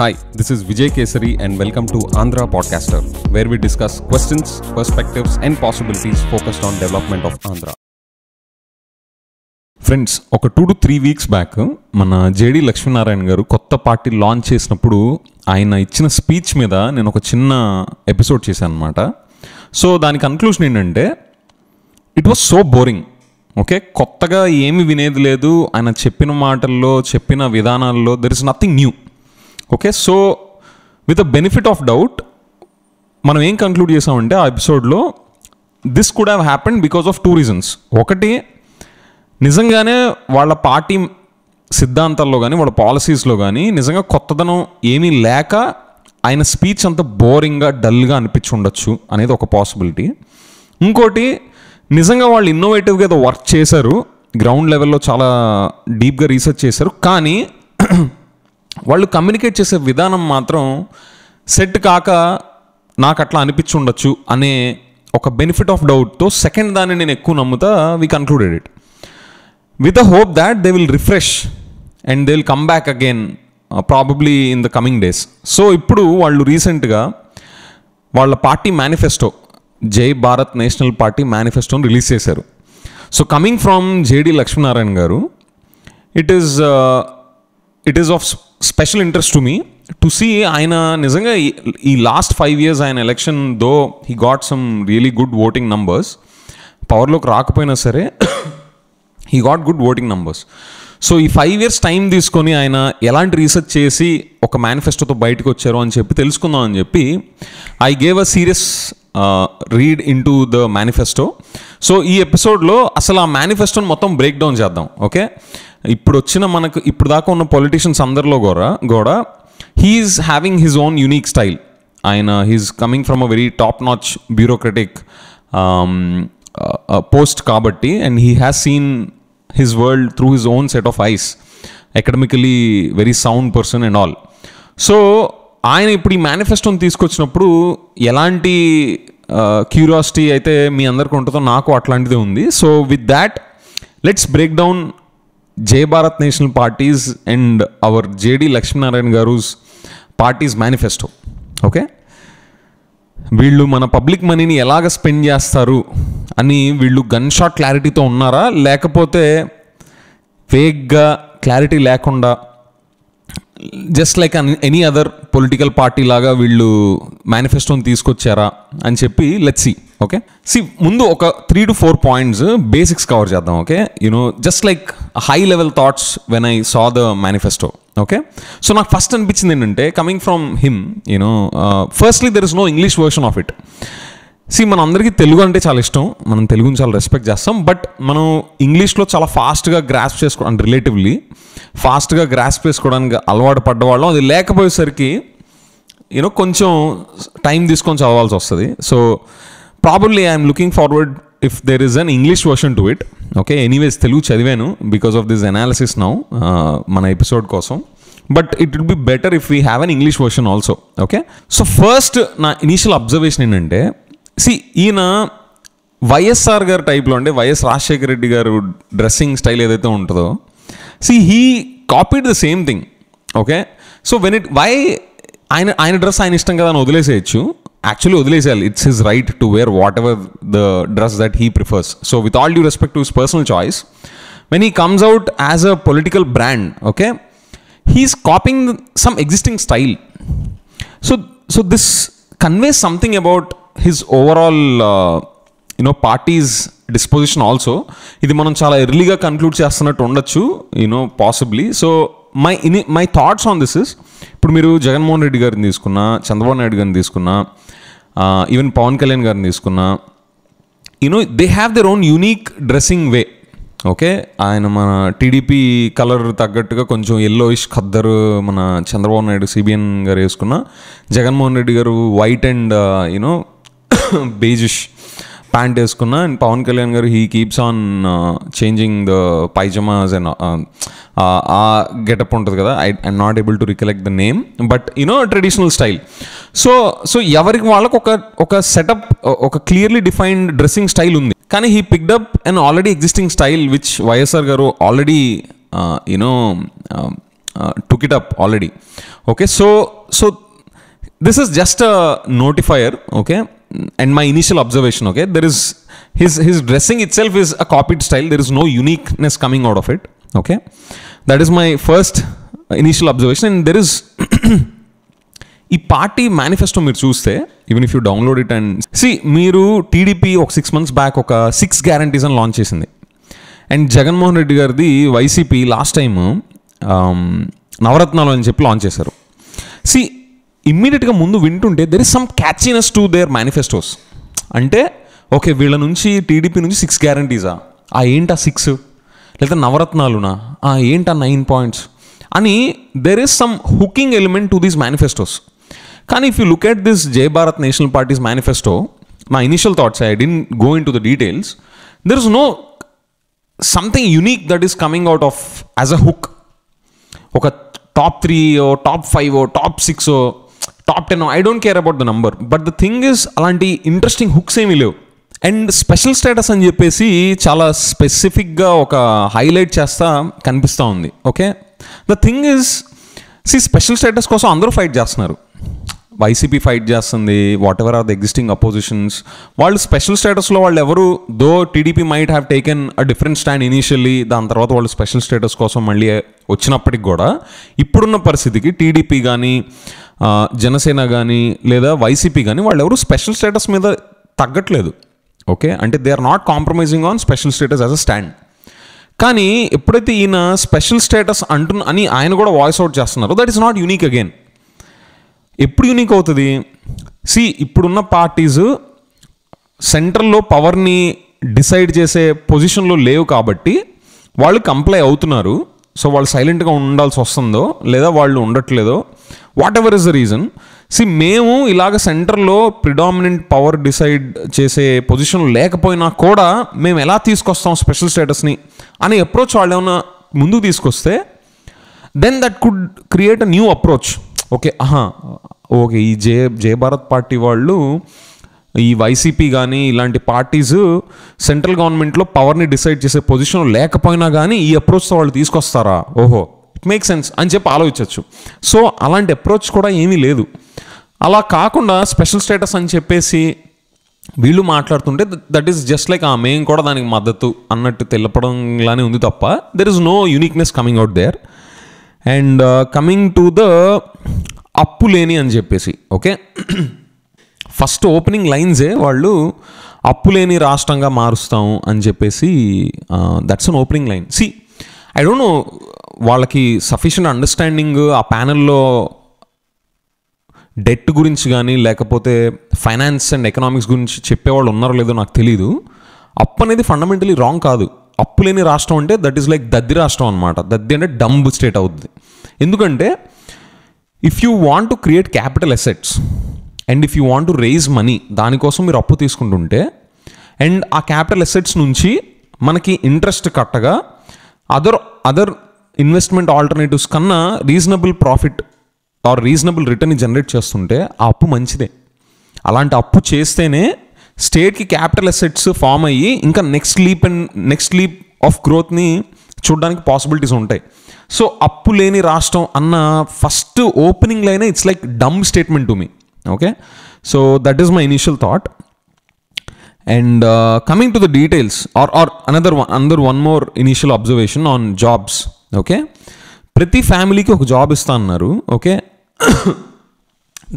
Hi, this is Vijay Kesari and welcome to Andhra Podcaster, where we discuss questions, perspectives and possibilities focused on development of Andhra. Friends, ఒక 2 to 3 weeks back మన JD Lakshminarayana గారు కొత్త party launch చేసినప్పుడు ఆయన ఇచ్చిన speech మీద నేను ఒక చిన్న ఎపిసోడ్ చేశాను అనమాట. సో దాని కన్క్లూషన్ ఏంటంటే it was so boring. Okay, కొత్తగా ఏమి వినేది లేదు. ఆయన చెప్పిన మాటల్లో, చెప్పిన విధానాల్లో there is nothing new. Okay, so with a benefit of doubt మనం ఏం కంక్లూడ్ చేసామంటే ఆ ఎపిసోడ్లో this could have happened because of 2 reasons. ఒకటి, నిజంగానే వాళ్ళ పార్టీ సిద్ధాంతాల్లో కానీ వాళ్ళ పాలసీస్లో కానీ నిజంగా కొత్తదనం ఏమీ లేక ఆయన స్పీచ్ అంత బోరింగ్గా డల్గా అనిపించి ఉండొచ్చు అనేది ఒక పాసిబిలిటీ. ఇంకోటి, నిజంగా వాళ్ళు ఇన్నోవేటివ్గా ఏదో వర్క్ చేశారు, గ్రౌండ్ లెవెల్లో చాలా డీప్గా రీసెర్చ్ చేశారు, కానీ వాళ్ళు కమ్యూనికేట్ చేసే విధానం మాత్రం సెట్ కాక నాకు అట్లా అనిపించి ఉండొచ్చు అనే ఒక బెనిఫిట్ ఆఫ్ డౌట్తో సెకండ్ దాన్ని నేను ఎక్కువ నమ్ముతా we concluded it with a hope that they will refresh and they will come back again probably in the coming days. So ఇప్పుడు వాళ్ళు రీసెంట్గా వాళ్ళ party manifesto, Jai Bharat national party మేనిఫెస్టోని రిలీజ్ చేశారు. So coming from JD Lakshminarayana garu, it is of special interest to me to see ఆయన నిజంగా ఈ last 5 years ఆయన election though he got some really good voting numbers, పవర్లోకి రాకపోయినా సరే he got good voting numbers. So ఈ 5 years time తీసుకొని ఆయన ఎలాంటి రీసెర్చ్ చేసి ఒక మేనిఫెస్టోతో బయటకు వచ్చారు అని చెప్పి తెలుసుకుందాం అని చెప్పి I gave a serious read in to the manifesto. So ఈ ఎపిసోడ్లో అసలు ఆ మేనిఫెస్టోని మొత్తం బ్రేక్ డౌన్ చేద్దాం. ఓకే, ఇప్పుడు వచ్చిన మనకు ఇప్పుడు దాకా ఉన్న పొలిటీషియన్స్ అందరిలో కూడా he's having his own unique style. ఆయన he's coming from a very top notch bureaucratic post కాబట్టి, and he has seen his world through his own set of eyes, academically very sound person and all. So ఆయన ఇప్పుడు ఈ మేనిఫెస్టోని తీసుకొచ్చినప్పుడు ఎలాంటి curiosity అయితే మీ అందరికీ ఉంటుందో నాకు అట్లాంటిదే ఉంది. So with that let's break down Jai Bharat national parties and our JD Lakshminarayana గారుస్ పార్టీస్ మేనిఫెస్టో. ఓకే, వీళ్ళు మన పబ్లిక్ మనీని ఎలాగ స్పెండ్ చేస్తారు అని వీళ్ళు గన్ షాట్ క్లారిటీతో ఉన్నారా, లేకపోతే వేగ్గా క్లారిటీ లేకుండా just like any other political party లాగా వీళ్ళు మేనిఫెస్టోని తీసుకొచ్చారా అని చెప్పి లెట్స్ సీ. ఓకే, ముందు ఒక 3 to 4 points బేసిక్స్ కవర్ చేద్దాం. Okay, just like high level thoughts when I saw the manifesto. Okay, so నాకు ఫస్ట్ అనిపించింది ఏంటంటే coming from him, firstly there is no English version of it. మన అందరికీ తెలుగు అంటే చాలా ఇష్టం, మనం తెలుగుని చాలా రెస్పెక్ట్ చేస్తాం, బట్ మనం ఇంగ్లీష్లో చాలా ఫాస్ట్గా గ్రాస్ప్ చేసుకోవడానికి, రిలేటివ్లీ ఫాస్ట్గా గ్రాస్ప్ చేసుకోవడానికి అలవాటు పడ్డవాళ్ళం. అది లేకపోయేసరికి కొంచెం టైం తీసుకొని చదవాల్సి వస్తుంది. So probably I'm looking forward if there is an English version to it. Okay, anyways Telugu చదివాను because of this analysis now మన ఎపిసోడ్ కోసం, but it will be better if we have an English version also. Okay, so first నా initial observation ఏంటంటే, ఈయన వైఎస్ఆర్ గారి టైప్లో, అంటే YS Rajasekhara Reddy గారు డ్రెస్సింగ్ స్టైల్ ఏదైతే ఉంటుందో, he copied the same thing. Okay, so ఆయన డ్రెస్ ఆయన ఇష్టం కదా అని వదిలేసేయచ్చు. యాక్చువల్లీ వదిలేసేయాలి, it's his right to wear whatever the dress that he prefers. So with all due respect to his personal choice, when he comes out as a political brand, okay, he is copying some existing style. So this conveys something about his overall party's disposition also. ఇది మనం చాలా ఎర్లీగా conclude చేస్తున్నట్టు ఉండొచ్చు, possibly. So my thoughts on this is, ఇప్పుడు మీరు జగన్మోహన్ రెడ్డి గారిని తీసుకున్నా, చంద్రబాబు నాయుడు గారిని తీసుకున్నా, ఈవెన్ పవన్ కళ్యాణ్ గారిని తీసుకున్నా, they have their own unique dressing way. Okay, ఆయన మన టీడీపీ కలర్ తగ్గట్టుగా కొంచెం ఎల్లోయిష్ ఖద్దరు మన చంద్రబాబు నాయుడు సిబిఎన్ గారు వేసుకున్న, జగన్మోహన్ రెడ్డి గారు వైట్ అండ్ బేజిష్ ప్యాంట్ వేసుకున్నా, అండ్ పవన్ కళ్యాణ్ గారు he keeps on changing the pyjamas and ఆ గెటప్ ఉంటుంది కదా, I'm not able to recollect the name, but traditional style. So ఎవరికి వాళ్ళకు ఒక సెటప్, ఒక క్లియర్లీ డిఫైన్డ్ డ్రెస్సింగ్ స్టైల్ ఉంది. కానీ he picked up an already existing style which YSR గారు already took it up already. Okay, so this is just a notifier, okay, and my initial observation, okay, there is his dressing itself is a copied style, there is no uniqueness coming out of it, okay, that is my first initial observation. And there is ఈ party manifesto మీరు చూస్తే, even if you download it and మీరు TDP ఒక 6 months back ఒక 6 guarantees అని launch చేసింది. And Jaganmohan Reddy గారిది YCP last time నవరత్నాలు అని చెప్పి లాంచ్ చేశారు. ఇమ్మీడియట్గా ముందు వింటుంటే there is some catchiness to their manifestos. అంటే ఓకే, వీళ్ళ నుంచి టీడీపీ నుంచి 6 guarantees-ఆ, ఏంటా 6, లేదా నవరత్నాలునా, ఏంటా 9 points అని there is some hooking element to these manifestos. కానీ if you look at this Jai Bharat national parties manifesto, my initial thoughts, I didn't go in to the details, there is no something unique that is coming out of as a hook. ఒక top 3 top 5 top 6 top 10, I don't care about the number, but the thing is అలాంటి interesting hooks ఏమీ లేవు. And special status అని చెప్పేసి చాలా స్పెసిఫిక్గా ఒక highlight చేస్తా కనిపిస్తూ ఉంది. Okay, the thing is, special status కోసం అందరూ ఫైట్ చేస్తున్నారు. వైసీపీ ఫైట్ చేస్తుంది, whatever are the existing oppositions, వాళ్ళు స్పెషల్ స్టేటస్లో వాళ్ళు ఎవరు, though TDP might have taken a different stand initially, దాని తర్వాత వాళ్ళు స్పెషల్ స్టేటస్ కోసం మళ్ళీ వచ్చినప్పటికి కూడా ఇప్పుడున్న పరిస్థితికి టీడీపీ కానీ జనసేన కానీ లేదా వైసీపీ కానీ వాళ్ళు ఎవరు స్పెషల్ స్టేటస్ మీద తగ్గట్లేదు. ఓకే, అంటే they are not compromising on special status as a stand. కానీ ఎప్పుడైతే ఈయన స్పెషల్ స్టేటస్ అని ఆయన కూడా వాయిస్ అవుట్ చేస్తున్నారో, that is not unique again. ఎప్పుడు యూనిక్ అవుతుంది? ఇప్పుడున్న పార్టీస్ సెంట్రల్లో పవర్ని డిసైడ్ చేసే పొజిషన్లో లేవు కాబట్టి వాళ్ళు కంప్లై అవుతున్నారు. సో వాళ్ళు సైలెంట్గా ఉండాల్సి వస్తుందో లేదా వాళ్ళు ఉండట్లేదో, whatever is the reason. మేము ఇలాగ సెంటర్లో ప్రిడామినెంట్ పవర్ డిసైడ్ చేసే పొజిషన్ లేకపోయినా కూడా మేము ఎలా తీసుకొస్తాం స్పెషల్ స్టేటస్ని అనే అప్రోచ్ వాళ్ళు ఏమైనా ముందుకు తీసుకొస్తే, then that could create a new approach. Okay, okay, ఈ జయ భారత్ పార్టీ వాళ్ళు, ఈ వైసీపీ కానీ ఇలాంటి పార్టీస్ సెంట్రల్ గవర్నమెంట్లో పవర్ని డిసైడ్ చేసే పొజిషన్ లేకపోయినా కానీ ఈ అప్రోచ్తో వాళ్ళు తీసుకొస్తారా, ఓహో ఇట్ మేక్ సెన్స్ అని చెప్పి ఆలోచించవచ్చు. సో అలాంటి అప్రోచ్ కూడా ఏమీ లేదు. అలా కాకుండా స్పెషల్ స్టేటస్ అని చెప్పేసి వీళ్ళు మాట్లాడుతుంటే దట్ ఈస్ జస్ట్ లైక్ మేము కూడా దానికి మద్దతు అన్నట్టు తెలపడంలానే ఉంది తప్ప there is no uniqueness coming out there. And coming to the అప్పు లేని అని చెప్పేసి, ఓకే, ఫస్ట్ ఓపెనింగ్ లైన్సే వాళ్ళు అప్పు లేని రాష్ట్రంగా మారుస్తాము అని చెప్పేసి, that's an opening line. I don't know వాళ్ళకి సఫిషియంట్ అండర్స్టాండింగ్ ఆ ప్యానెల్లో డెట్ గురించి కానీ లేకపోతే ఫైనాన్స్ అండ్ ఎకనామిక్స్ గురించి చెప్పేవాళ్ళు ఉన్నారో లేదో నాకు తెలీదు. అప్పు అనేది ఫండమెంటలీ రాంగ్ కాదు. అప్పు లేని రాష్ట్రం అంటే దట్ ఈస్ లైక్ దద్ది రాష్ట్రం అనమాట. దద్ది అంటే డంబ్ స్టేట్ అవుతుంది. ఎందుకంటే if you want to create capital assets and if you want to raise money, దానికోసం మీరు అప్పు తీసుకుంటుంటే అండ్ ఆ క్యాపిటల్ అసెట్స్ నుంచి మనకి ఇంట్రెస్ట్ కట్టగా అదర్ ఇన్వెస్ట్మెంట్ ఆల్టర్నేటివ్స్ కన్నా reasonable profit or reasonable return generate చేస్తుంటే ఆ అప్పు మంచిదే. అలాంటి అప్పు చేస్తేనే స్టేట్కి క్యాపిటల్ అసెట్స్ ఫామ్ అయ్యి ఇంకా నెక్స్ట్ లీప్ ఆఫ్ గ్రోత్ని చూడడానికి పాసిబిలిటీస్ ఉంటాయి. సో అప్పు లేని రాష్ట్రం అన్న first opening line it's like dumb statement to me. Okay, so that is my initial thought. And coming to the details are another one more initial observation on jobs. Okay, ప్రతి ఫ్యామిలీకి ఒక job ఇస్తా అన్నారు. Okay,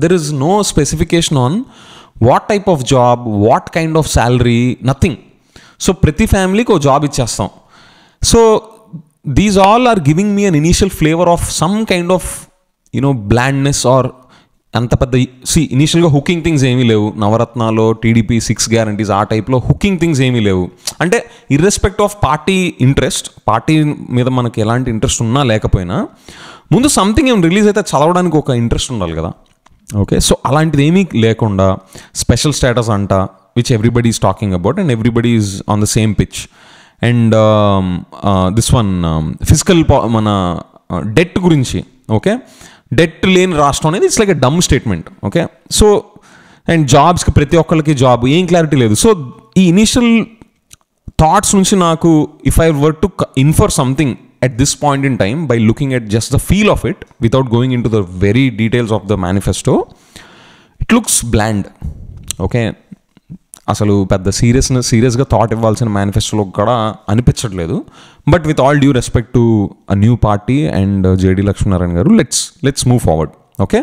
there is no specification on what type of job, what kind of salary, nothing. So ప్రతి ఫ్యామిలీకి ఒక job ఇచ్చేస్తాం. So these all are giving me an initial flavour of some kind of blandness or అంత పెద్ద ఇనీషియల్గా hooking things ఏమీ లేవు. నవరత్నాలు, TDP 6 guarantees ఆ టైప్లో హుకింగ్ థింగ్స్ ఏమీ లేవు. అంటే ఇర్రెస్పెక్ట్ ఆఫ్ పార్టీ ఇంట్రెస్ట్, పార్టీ మీద మనకి ఎలాంటి ఇంట్రెస్ట్ ఉన్నా లేకపోయినా ముందు సంథింగ్ ఏం రిలీజ్ అయితే చదవడానికి ఒక ఇంట్రెస్ట్ ఉండాలి కదా. ఓకే, సో అలాంటిది ఏమీ లేకుండా స్పెషల్ స్టేటస్ అంట, which everybody is talking about and everybody is on the same pitch. And this one physical మన డెట్ గురించి. ఓకే, డెట్ లేని రాష్ట్రం అనేది it's like a dumb statement. Okay, so and జాబ్స్కి ప్రతి ఒక్కరికి జాబ్, ఏం క్లారిటీ లేదు. సో ఈ ఇనీషియల్ థాట్స్ నుంచి నాకు if I were to infer something at this point in time, by looking at just the feel of it, without going into the very details of the manifesto, it looks bland. Okay, అసలు పెద్ద సీరియస్గా thought ఇవ్వాల్సిన మేనిఫెస్టోలో కూడా అనిపించట్లేదు. But with all due respect to a new party and JD Lakshminarayana గారు, let's move forward. Okay,